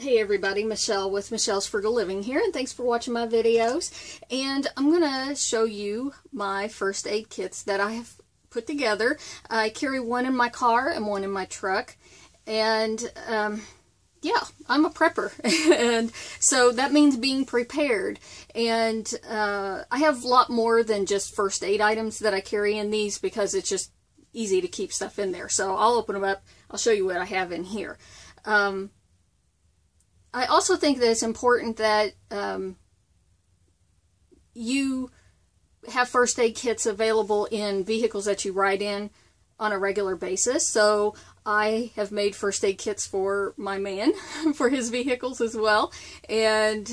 Hey everybody, Michelle with Michelle's Frugal Living here, and thanks for watching my videos. And I'm going to show you my first aid kits that I have put together. I carry one in my car and one in my truck. And yeah, I'm a prepper. And so that means being prepared. And I have a lot more than just first aid items that I carry in these because it's just easy to keep stuff in there. So I'll open them up. I'll show you what I have in here. I also think that it's important that you have first aid kits available in vehicles that you ride in on a regular basis. So I have made first aid kits for my man, for his vehicles as well. And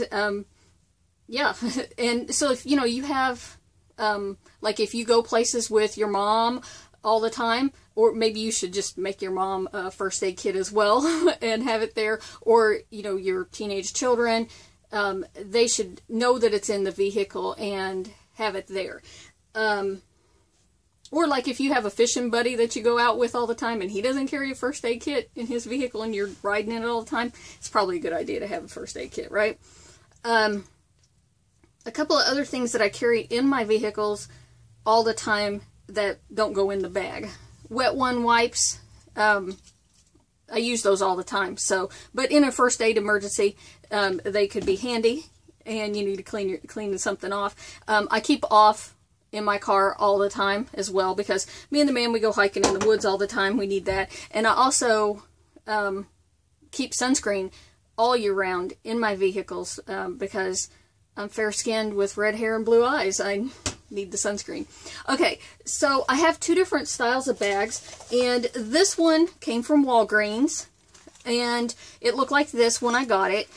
yeah, and so if you have, like if you go places with your mom all the time, or maybe you should just make your mom a first aid kit as well and have it there, or your teenage children, they should know that it's in the vehicle and have it there. Or like if you have a fishing buddy that you go out with all the time and he doesn't carry a first aid kit in his vehicle and you're riding in it all the time, it's probably a good idea to have a first aid kit, right? A couple of other things that I carry in my vehicles all the time that don't go in the bag. Wet One wipes, I use those all the time. So, but in a first aid emergency, they could be handy, and you need to clean something off. I keep off in my car all the time as well, because me and the man, we go hiking in the woods all the time. We need that. And I also keep sunscreen all year round in my vehicles because I'm fair-skinned with red hair and blue eyes. I need the sunscreen. Okay, so I have two different styles of bags, and this one came from Walgreens, and it looked like this when I got it.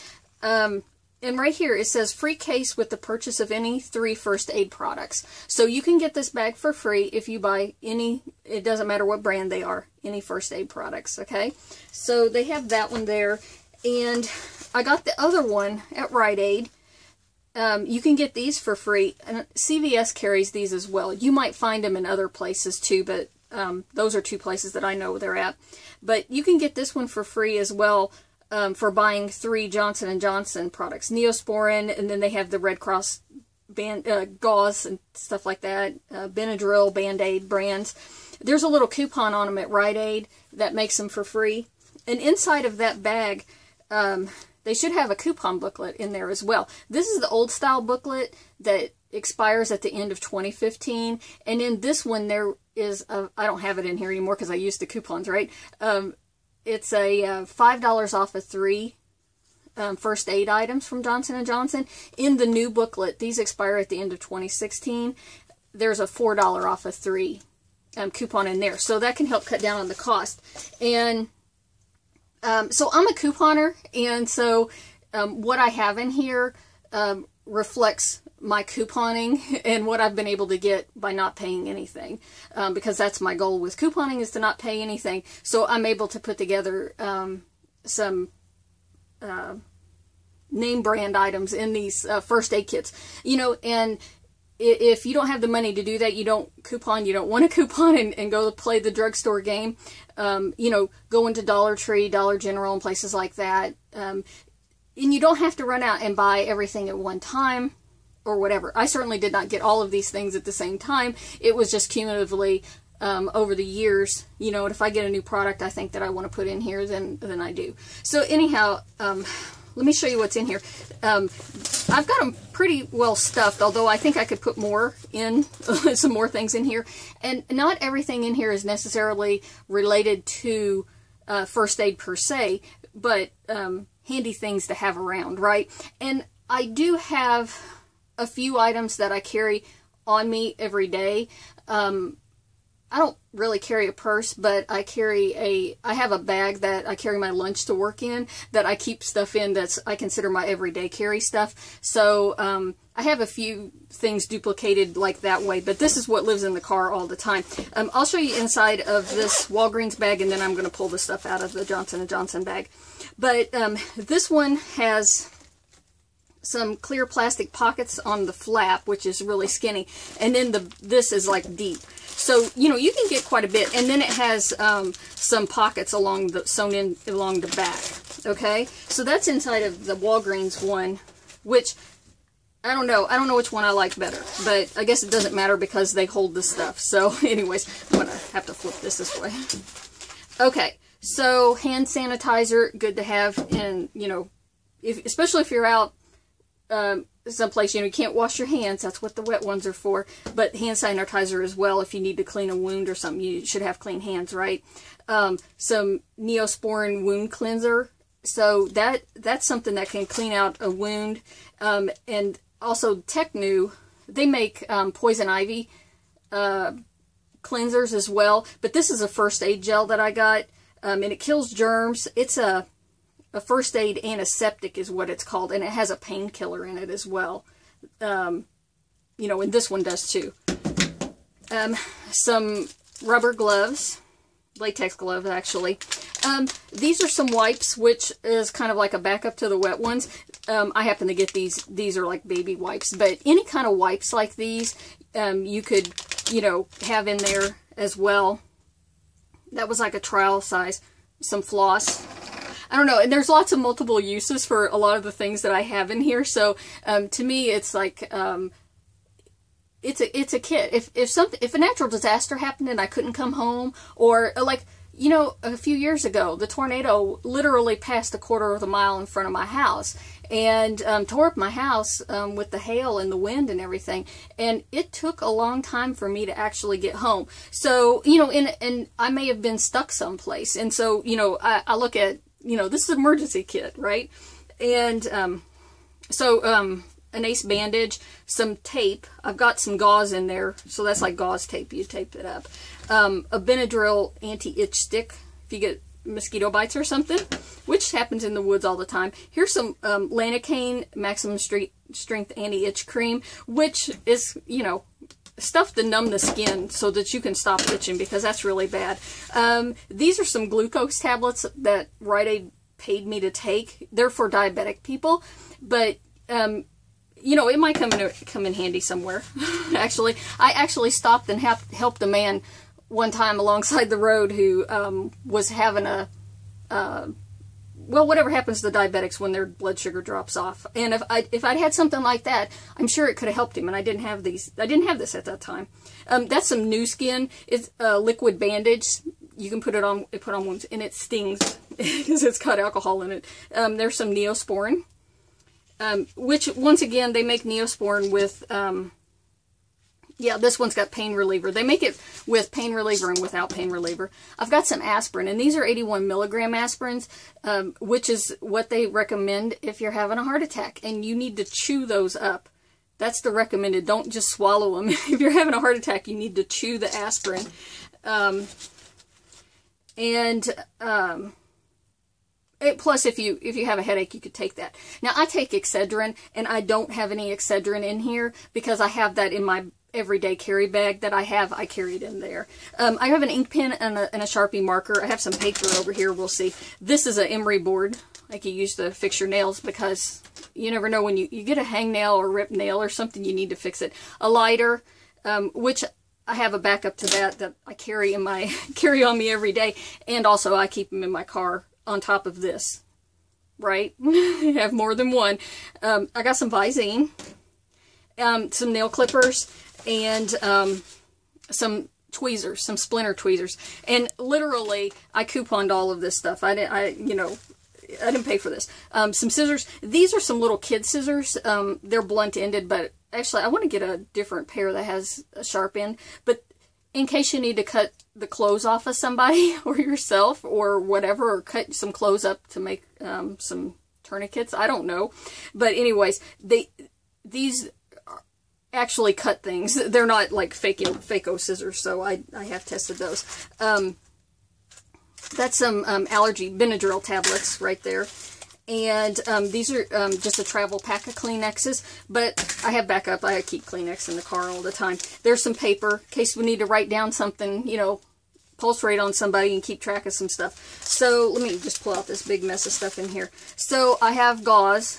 And right here it says free case with the purchase of any 3 first aid products. So you can get this bag for free if you buy any, it doesn't matter what brand they are, any first aid products, okay? So they have that one there, and I got the other one at Rite Aid. You can get these for free, and CVS carries these as well. You might find them in other places too, but those are 2 places that I know they're at. But you can get this one for free as well for buying 3 Johnson & Johnson products. Neosporin, and then they have the Red Cross gauze and stuff like that, Benadryl, Band-Aid brands. There's a little coupon on them at Rite Aid that makes them for free. And inside of that bag, they should have a coupon booklet in there as well. This is the old style booklet that expires at the end of 2015. And in this one, there is I don't have it in here anymore because I used the coupons, right? It's a $5 off of 3 first aid items from Johnson & Johnson. In the new booklet, these expire at the end of 2016. There's a $4 off of 3 coupon in there. So that can help cut down on the cost. And so I'm a couponer, and so what I have in here reflects my couponing and what I've been able to get by not paying anything, because that's my goal with couponing, is to not pay anything. So I'm able to put together some name brand items in these first aid kits, and if you don't have the money to do that, you don't coupon, you don't want to coupon and go play the drugstore game, go into Dollar Tree, Dollar General, and places like that. And you don't have to run out and buy everything at one time or whatever. I certainly did not get all of these things at the same time. It was just cumulatively over the years, and if I get a new product I think that I want to put in here, then I do. So anyhow, let me show you what's in here. I've got them pretty well stuffed, although I think I could put more in, some more things in here. And not everything in here is necessarily related to first aid per se, but handy things to have around, right? And I do have a few items that I carry on me every day. I don't really carry a purse, but I have a bag that I carry my lunch to work in, that I keep stuff in that's I consider my everyday carry stuff. So I have a few things duplicated like that way, but this is what lives in the car all the time. I'll show you inside of this Walgreens bag, and then I'm going to pull the stuff out of the Johnson & Johnson bag. But this one has some clear plastic pockets on the flap, which is really skinny, and then this is like deep. So, you know, you can get quite a bit. And then it has some pockets sewn in along the back. Okay, so that's inside of the Walgreens one, which I don't know which one I like better, but I guess it doesn't matter because they hold the stuff. So anyways, I'm gonna have to flip this way. Okay, so hand sanitizer, good to have. And you know, especially if you're out someplace, you know, you can't wash your hands, that's what the wet ones are for, but hand sanitizer as well. If you need to clean a wound or something, you should have clean hands, right? Some Neosporin wound cleanser. So that's something that can clean out a wound. And also Technu, they make poison ivy cleansers as well. But this is a first aid gel that I got, and it kills germs. It's a first aid antiseptic is what it's called, and it has a painkiller in it as well. You know, and this one does too. Some rubber gloves, latex gloves actually. These are some wipes, which is kind of like a backup to the wet ones. I happen to get these are like baby wipes, but any kind of wipes like these, you could, you know, have in there as well. That was like a trial size. Some floss. I don't know, and there's lots of multiple uses for a lot of the things that I have in here. So to me, it's like it's a kit. If a natural disaster happened and I couldn't come home, or like, you know, a few years ago, the tornado literally passed a quarter of a mile in front of my house and tore up my house with the hail and the wind and everything. And it took a long time for me to actually get home. So, you know, and I may have been stuck someplace. And so, you know, I look at, you know, this is an emergency kit, right? And an ace bandage, some tape. I've got some gauze in there, so that's like gauze tape. You tape it up. A Benadryl anti-itch stick if you get mosquito bites or something, which happens in the woods all the time. Here's some Lanacane Maximum Strength Anti-Itch Cream, which is, you know, stuff to numb the skin so that you can stop itching, because that's really bad. These are some glucose tablets that Rite Aid paid me to take. They're for diabetic people, but you know, it might come in handy somewhere. Actually, I actually stopped and helped a man one time alongside the road who was having well, whatever happens to diabetics when their blood sugar drops off. And if I'd had something like that, I'm sure it could have helped him. And I didn't have these. I didn't have this at that time. That's some New Skin. It's a liquid bandage. You can put on wounds, and it stings because it's got alcohol in it. There's some Neosporin. Which, once again, they make Neosporin with, yeah, this one's got pain reliever. They make it with pain reliever and without pain reliever. I've got some aspirin, and these are 81 milligram aspirins, which is what they recommend if you're having a heart attack, and you need to chew those up. That's the recommended. Don't just swallow them. If you're having a heart attack, you need to chew the aspirin. Plus, if you have a headache, you could take that. Now, I take Excedrin, and I don't have any Excedrin in here because I have that in my everyday carry bag that I carry it in there. I have an ink pen and a Sharpie marker. I have some paper over here. We'll see. This is an emery board, like you use to fix your nails, because you never know when you get a hangnail or ripped nail or something, you need to fix it. A lighter, which I have a backup to that I carry on me every day, and also I keep them in my car on top of this, right? I have more than one. I got some Visine, some nail clippers, and some tweezers, some splinter tweezers. And literally, I couponed all of this stuff. I didn't pay for this. Some scissors. These are some little kid scissors. They're blunt-ended, but actually, I want to get a different pair that has a sharp end. But in case you need to cut the clothes off of somebody or yourself or whatever, or cut some clothes up to make some tourniquets, I don't know. But anyways, these actually cut things. They're not like Phaco scissors, so I have tested those. That's some allergy Benadryl tablets right there. And these are just a travel pack of Kleenexes, but I have backup. I keep Kleenex in the car all the time. There's some paper in case we need to write down something, you know, pulse rate on somebody and keep track of some stuff. So let me just pull out this big mess of stuff in here. So I have gauze.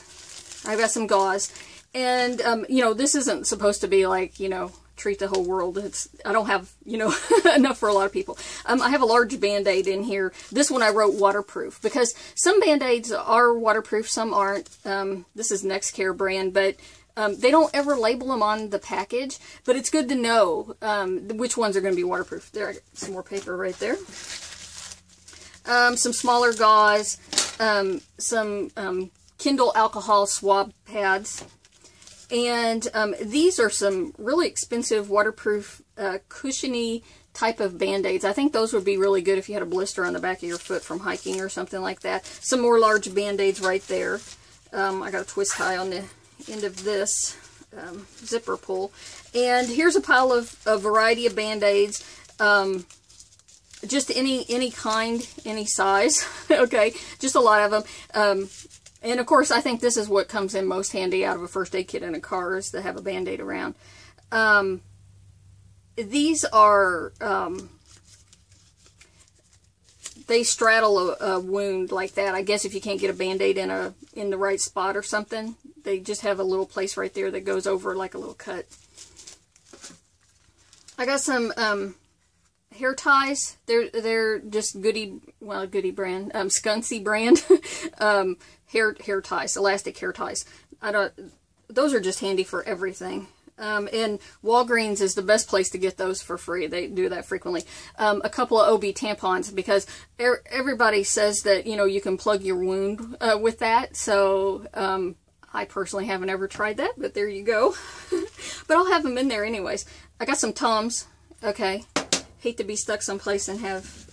I've got some gauze. And, you know, this isn't supposed to be like, you know, treat the whole world. I don't have, you know, enough for a lot of people. I have a large Band-Aid in here. This one I wrote waterproof, because some Band-Aids are waterproof, some aren't. This is NextCare brand, but they don't ever label them on the package, but it's good to know which ones are going to be waterproof. There, I got some more paper right there. Some smaller gauze, some Kindle alcohol swab pads, and these are some really expensive waterproof cushiony type of Band-Aids. I think those would be really good if you had a blister on the back of your foot from hiking or something like that. Some more large Band-Aids right there. I got a twist tie on the end of this zipper pull, and here's a pile of a variety of Band-Aids, just any kind, any size. Okay, just a lot of them, and of course I think this is what comes in most handy out of a first aid kit in a car, is to have a Band-Aid around. These are they straddle a wound like that. I guess if you can't get a Band-Aid in the right spot or something, they just have a little place right there that goes over like a little cut. I got some hair ties. They're just Goody brand, Scunci brand hair ties, elastic hair ties. Those are just handy for everything. And Walgreens is the best place to get those for free. They do that frequently. A couple of OB tampons, because everybody says that, you know, you can plug your wound with that. So I personally haven't ever tried that, but there you go. But I'll have them in there anyways. I got some Tums. Okay, hate to be stuck someplace and have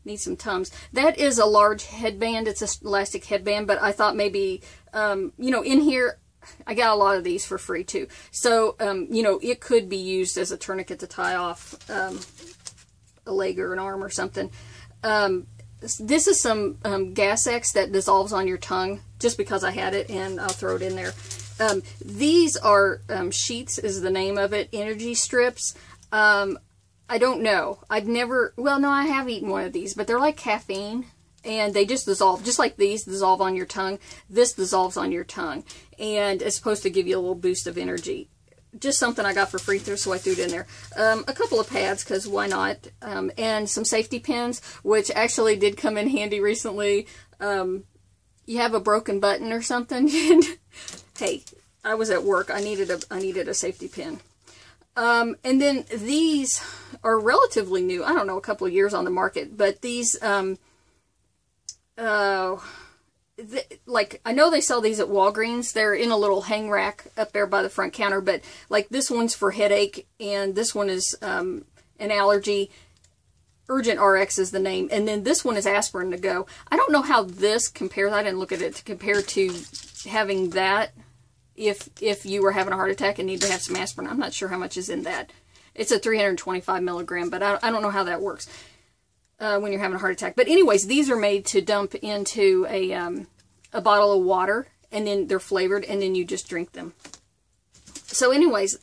need some Tums. That is a large headband. It's an elastic headband, but I thought maybe you know, in here I got a lot of these for free too. So, you know, it could be used as a tourniquet to tie off a leg or an arm or something. This is some Gas-X that dissolves on your tongue, just because I had it, and I'll throw it in there. These are Sheets is the name of it, energy strips. I don't know. I've never, well, no, I have eaten one of these, but they're like caffeine. And they just dissolve, just like these dissolve on your tongue. This dissolves on your tongue, and it's supposed to give you a little boost of energy. Just something I got for free, so I threw it in there. A couple of pads, because why not? And some safety pins, which actually did come in handy recently. You have a broken button or something, and hey, I was at work. I needed a safety pin. And then these are relatively new. I don't know, a couple of years on the market, but these. Like, I know they sell these at Walgreens. They're in a little hang rack up there by the front counter, but like this one's for headache, and this one is an allergy. Urgent RX is the name, and then this one is aspirin to go. I don't know how this compares. I didn't look at it to compare to having that if you were having a heart attack and need to have some aspirin. I'm not sure how much is in that. It's a 325 milligram, but I don't know how that works. When you're having a heart attack. But anyways, these are made to dump into a bottle of water, and then they're flavored, and then you just drink them. So anyways,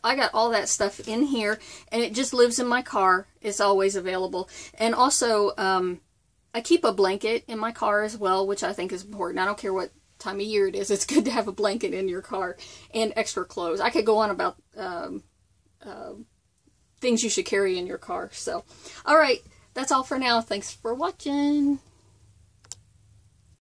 I got all that stuff in here, and it just lives in my car. It's always available. And also, I keep a blanket in my car as well, which I think is important. I don't care what time of year it is. It's good to have a blanket in your car, and extra clothes. I could go on about things you should carry in your car. So, all right. That's all for now. Thanks for watching.